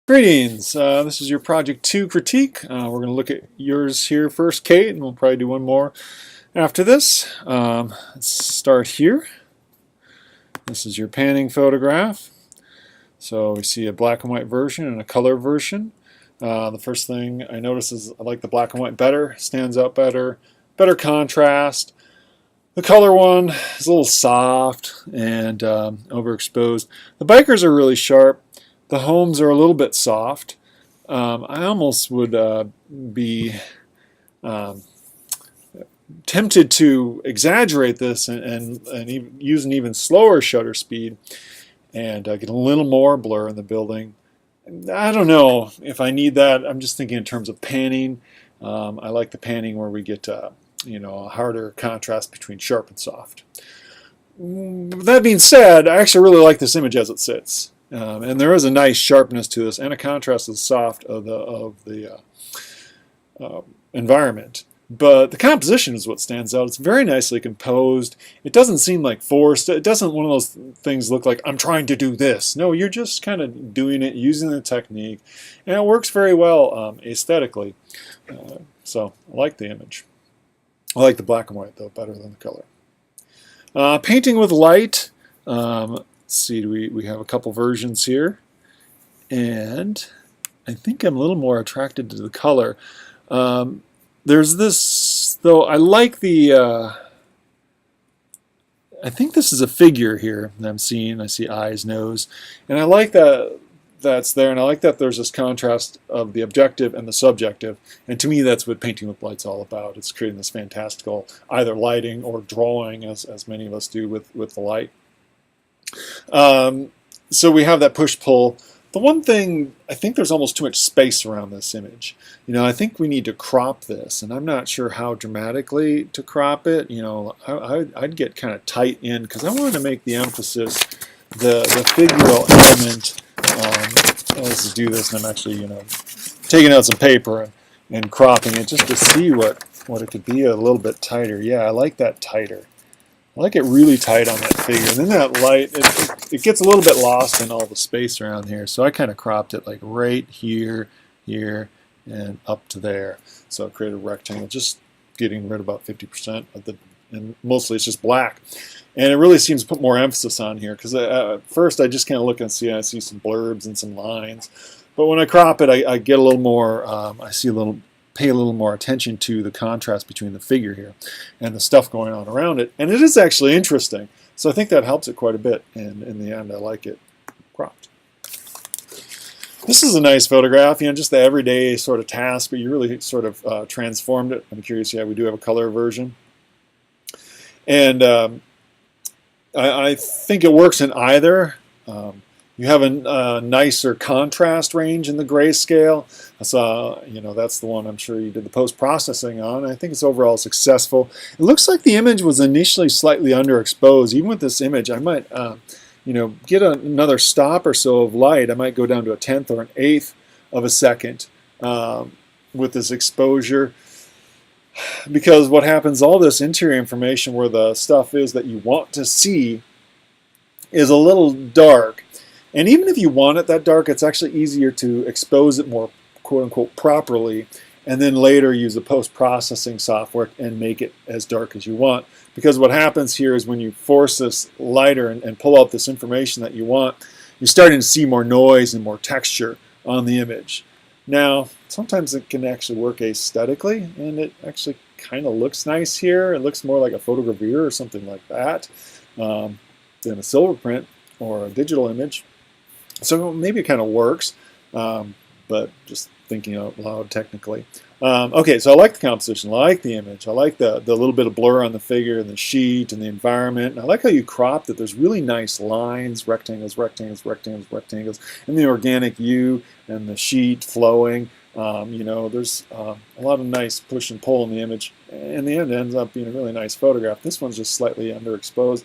Greetings. This is your Project 2 critique. We're going to look at yours here first, Kate, and we'll probably do one more after this. Let's start here. This is your panning photograph. So we see a black and white version and a color version. The first thing I notice is I like the black and white better, stands out better, better contrast. The color one is a little soft and overexposed. The bikers are really sharp. The homes are a little bit soft. I almost would be tempted to exaggerate this and even use an even slower shutter speed and get a little more blur in the building. I don't know if I need that. I'm just thinking in terms of panning. I like the panning where we get a harder contrast between sharp and soft. That being said, I actually really like this image as it sits. And there is a nice sharpness to this and a contrast of the soft of the environment. But the composition is what stands out. It's very nicely composed. It doesn't seem like forced. It doesn't one of those things look like I'm trying to do this. No, you're just kind of doing it, using the technique. And it works very well aesthetically. So I like the image. I like the black and white, though, better than the color. Painting with light. Let's see, we have a couple versions here, and I think I'm a little more attracted to the color. There's this, though I like the, I think this is a figure here that I'm seeing. I see eyes, nose, and I like that that's there, and I like that there's this contrast of the objective and the subjective, and to me that's what painting with light's all about. It's creating this fantastical either lighting or drawing, as many of us do with the light. So we have that push-pull. The one thing, I think there's almost too much space around this image. I think we need to crop this, and I'm not sure how dramatically to crop it. I'd get kind of tight in because I wanted to make the emphasis, the figural element. Let's do this, and I'm actually, taking out some paper and cropping it just to see what it could be a little bit tighter. Yeah, I like that tighter. I like it really tight on that figure, and then that light, it gets a little bit lost in all the space around here, so I kind of cropped it like right here, here, and up to there. So I created a rectangle, just getting rid of about 50% of the, and mostly it's just black. And it really seems to put more emphasis on here, because at first I just kind of look and see, I see some blurbs and some lines, but when I crop it, I get a little more, pay a little more attention to the contrast between the figure here and the stuff going on around it. And it is actually interesting. So I think that helps it quite a bit. And in the end, I like it cropped. This is a nice photograph, just the everyday sort of task, but you really sort of transformed it. I'm curious, yeah, we do have a color version. And I think it works in either. You have a nicer contrast range in the grayscale. So, that's the one I'm sure you did the post-processing on. I think it's overall successful. It looks like the image was initially slightly underexposed. Even with this image, I might, get another stop or so of light. I might go down to a 1/10 or an 1/8 of a second with this exposure. Because what happens, all this interior information where the stuff is that you want to see is a little dark. And even if you want it that dark, it's actually easier to expose it more, quote-unquote, properly, and then later use the post-processing software and make it as dark as you want. Because what happens here is when you force this lighter and pull out this information that you want, you're starting to see more noise and more texture on the image. Now, sometimes it can actually work aesthetically, and it actually kind of looks nice here. It looks more like a photogravure or something like that than a silver print or a digital image. So maybe it kind of works, but just thinking out loud technically. Okay, so I like the composition, I like the image, I like the little bit of blur on the figure and the sheet and the environment. And I like how you cropped it. There's really nice lines, rectangles, rectangles, rectangles, rectangles, and the organic U and the sheet flowing. There's a lot of nice push and pull in the image. In the end, it ends up being a really nice photograph. This one's just slightly underexposed.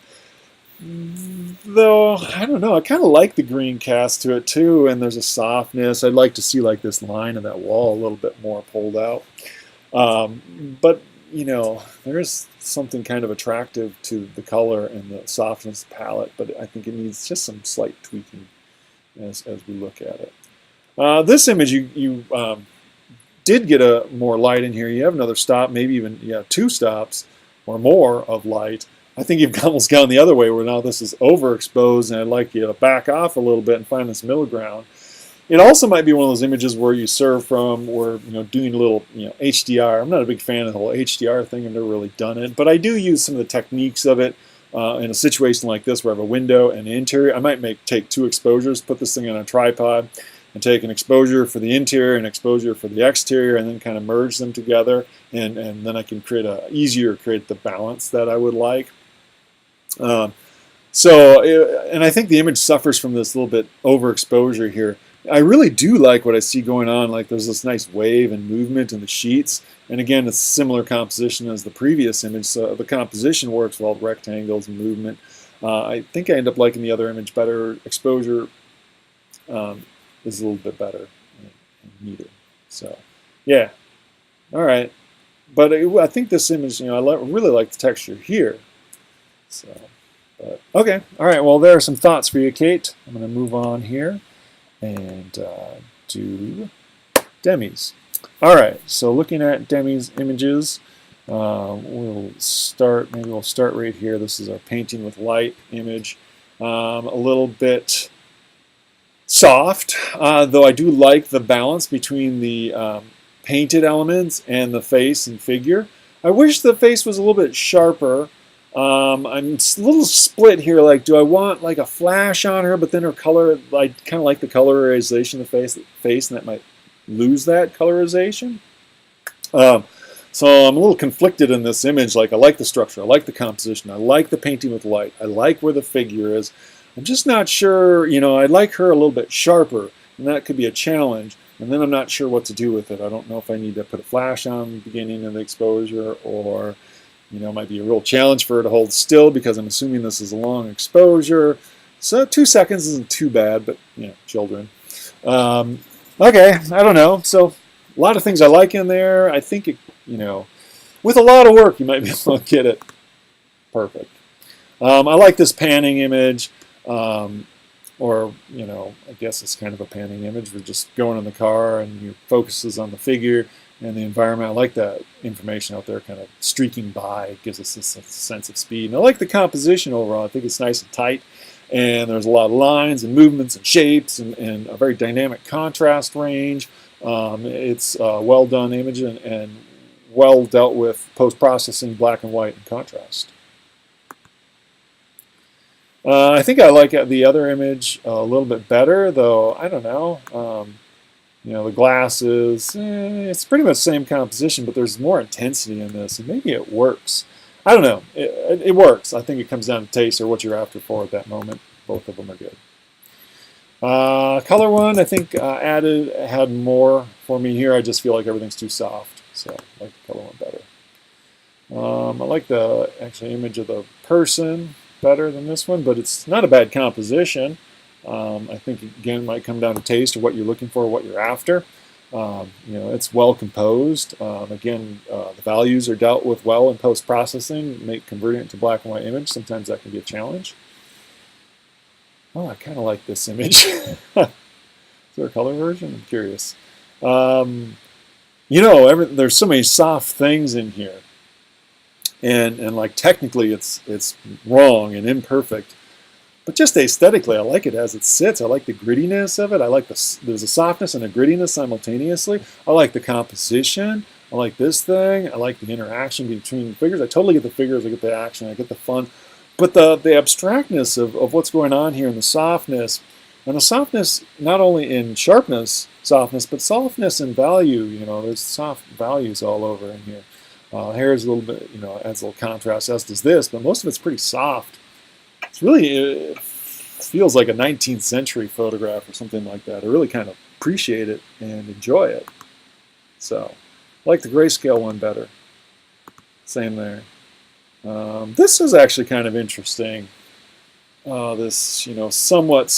Though, I don't know, I kind of like the green cast to it too, and there's a softness. I'd like to see like this line of that wall a little bit more pulled out. But, there is something kind of attractive to the color and the softness palette, but I think it needs just some slight tweaking as we look at it. This image, you did get a more light in here. You have another stop, maybe even 2 stops or more of light. I think you've almost gone the other way where now this is overexposed, and I'd like you to back off a little bit and find this middle ground. It also might be one of those images where you serve from, or doing a little HDR. I'm not a big fan of the whole HDR thing. I've never really done it, but I do use some of the techniques of it in a situation like this where I have a window and interior. I might take 2 exposures, put this thing on a tripod, and take an exposure for the interior and exposure for the exterior, and then kind of merge them together, and then I can create create the balance that I would like. And I think the image suffers from this little bit overexposure here. I really do like what I see going on. Like there's this nice wave and movement in the sheets, and again, it's similar composition as the previous image. So the composition works well, rectangles and movement. I think I end up liking the other image better. Exposure is a little bit better and neater. So yeah, all right. But I think this image, I really like the texture here. So, but okay, all right. Well, there are some thoughts for you, Kate. I'm going to move on here and do Demi's. All right, so looking at Demi's images, we'll start right here. This is our painting with light image. A little bit soft, though I do like the balance between the painted elements and the face and figure. I wish the face was a little bit sharper. I'm a little split here, like do I want like a flash on her, but then her color, I kind of like the colorization of the face, and that might lose that colorization. So I'm a little conflicted in this image. Like I like the structure, I like the composition, I like the painting with light, I like where the figure is. I'm just not sure, I'd like her a little bit sharper, and that could be a challenge. And then I'm not sure what to do with it. I don't know if I need to put a flash on the beginning of the exposure, or it might be a real challenge for her to hold still because I'm assuming this is a long exposure. So 2 seconds isn't too bad, but children. Okay, I don't know. So a lot of things I like in there. I think with a lot of work, you might be able to get it perfect. I like this panning image, or I guess it's kind of a panning image. We're just going in the car and your focuses on the figure and the environment. I like that information out there kind of streaking by. It gives us a sense of speed. And I like the composition overall. I think it's nice and tight, and there's a lot of lines and movements and shapes and a very dynamic contrast range. It's a well done image and well dealt with post-processing, black and white and contrast. I think I like the other image a little bit better, though I don't know. The glasses, it's pretty much the same composition, but there's more intensity in this, and maybe it works. I don't know. It works. I think it comes down to taste or what you're after for at that moment. Both of them are good. Color one, I think had more for me here. I just feel like everything's too soft, so I like the color one better. I like the image of the person better than this one, but it's not a bad composition. I think again it might come down to taste or what you're looking for, what you're after. It's well composed. Again, the values are dealt with well in post-processing, converting it to black and white image. Sometimes that can be a challenge. Oh, I kind of like this image. Is there a color version? I'm curious. There's so many soft things in here, and like technically it's wrong and imperfect. But just aesthetically, I like it as it sits. I like the grittiness of it. I like there's a softness and a grittiness simultaneously. I like the composition. I like this thing. I like the interaction between the figures. I totally get the figures. I get the action. I get the fun. But the abstractness of what's going on here and the softness not only in sharpness, softness, but softness and value. There's soft values all over in here. Hair is a little bit, adds a little contrast, as does this, but most of it's pretty soft. It feels like a 19th century photograph or something like that. I really kind of appreciate it and enjoy it. So I like the grayscale one better. Same there. This is actually kind of interesting. This, somewhat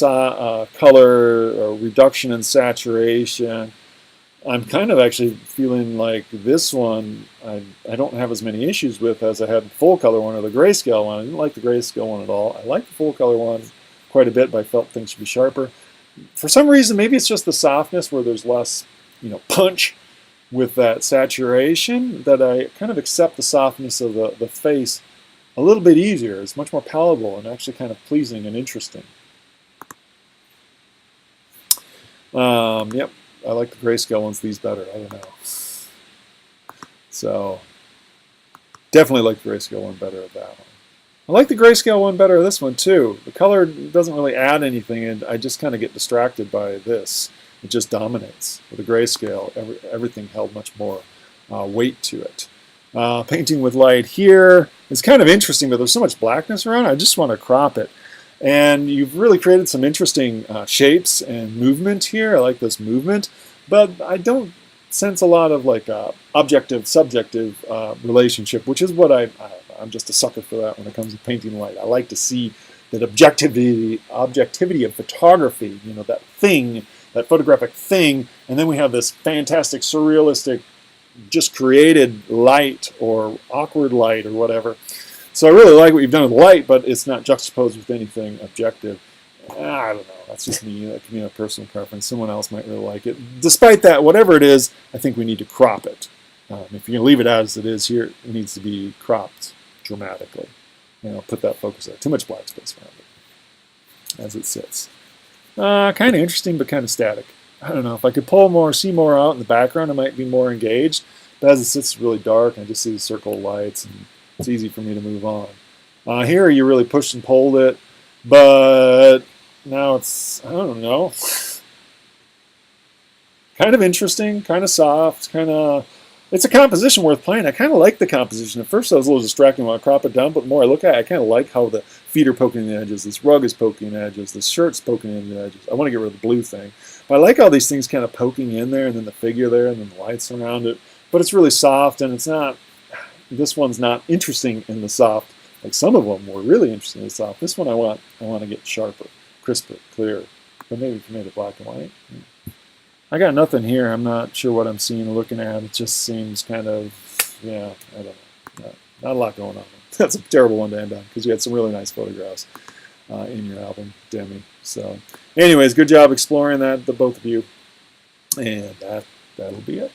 color reduction in saturation. I'm kind of actually feeling like this one I don't have as many issues with as I had the full color one or the grayscale one. I didn't like the grayscale one at all. I like the full color one quite a bit, but I felt things should be sharper. for some reason, maybe it's just the softness where there's less, punch with that saturation, that I kind of accept the softness of the face a little bit easier. It's much more palatable and actually kind of pleasing and interesting. Yep, I like the grayscale ones, these better. I don't know. So, definitely like the grayscale one better of that one. I like the grayscale one better of this one too. The color doesn't really add anything, and I just kind of get distracted by this. It just dominates. With the grayscale, everything held much more weight to it. Painting with light here is kind of interesting, but there's so much blackness around, I just want to crop it. And you've really created some interesting shapes and movement here. I like this movement, but I don't sense a lot of like objective-subjective relationship, which is what I'm just a sucker for that when it comes to painting light. I like to see that objectivity of photography, that thing, that photographic thing, and then we have this fantastic, surrealistic, just created light or awkward light or whatever. So I really like what you've done with light, but it's not juxtaposed with anything objective. I don't know. That's just me. That can be a personal preference. Someone else might really like it. Despite that, whatever it is, I think we need to crop it. If you're going to leave it as it is here, it needs to be cropped dramatically. Put that focus there. Too much black space around it as it sits. Kind of interesting, but kind of static. I don't know. If I could pull more, see more out in the background, I might be more engaged. But as it sits, it's really dark, and I just see the circle of lights, and it's easy for me to move on. Here, you really pushed and pulled it, but now it's, I don't know, kind of interesting, kind of soft, it's a composition worth playing. I kind of like the composition. At first I was a little distracting when I crop it down, but the more I look at it, I kind of like how the feet are poking the edges, this rug is poking the edges, this shirt's poking in the edges. I want to get rid of the blue thing. But I like all these things kind of poking in there, and then the figure there, and then the lights around it. But it's really soft, and it's not, this one's not interesting in the soft. Like some of them were really interesting in the soft. This one I want to get sharper, crisper, clearer. But maybe if you made it black and white. I got nothing here. I'm not sure what I'm seeing or looking at. It just seems kind of, I don't know. Not a lot going on. That's a terrible one to end on because you had some really nice photographs in your album, Demi. So anyways, good job exploring that, the both of you. And that'll be it.